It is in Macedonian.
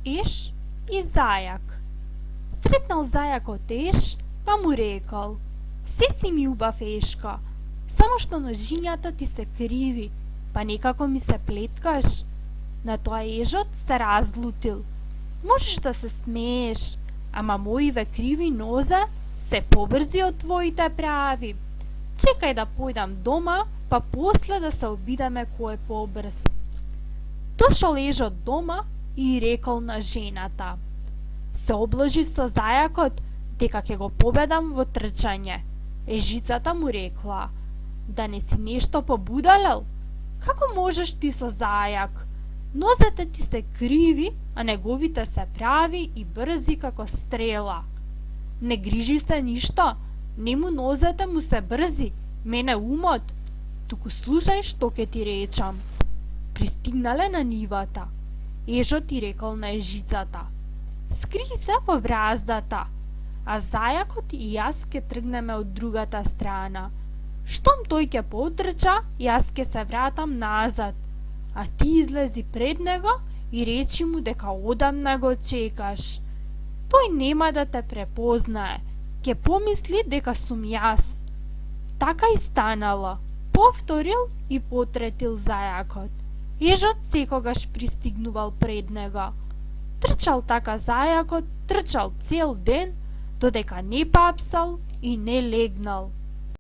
Еш и зајак. Сретнал зајакот Еш, па му рекол: се си ми убав Ешко, само што ножињата ти се криви, па некако ми се плеткаш. На тоа ежот се разлутил: можеш да се смееш, ама моиве криви нозе се побрзи од твоите прави. Чекај да појдам дома, па после да се обидеме кој е побрз. Дошол ежот дома и рекол на жената: се обложив со зајакот дека ќе го победам во трчање. Ежицата му рекла: да не си нешто побудалел? Како можеш ти со зајак? Нозете ти се криви, а неговите се прави и брзи како стрела. Не грижи се ништо, нему нозете му се брзи, мене умот. Туку слушај што ќе ти речам. Пристигнале на нивата. Ежот ти рекол на ежицата: скри се во браздата, а зајакот и јас ке тргнеме од другата страна. Штом тој ќе потрча, јас ке се вратам назад, а ти излези пред него и речи му дека одамна го чекаш. Тој нема да те препознае, ќе помисли дека сум јас. Така и станало. Повторил и потретил зајакот. Ежот секогаш пристигнувал пред него. Трчал така зајакот, трчал цел ден, додека не папсал и не легнал.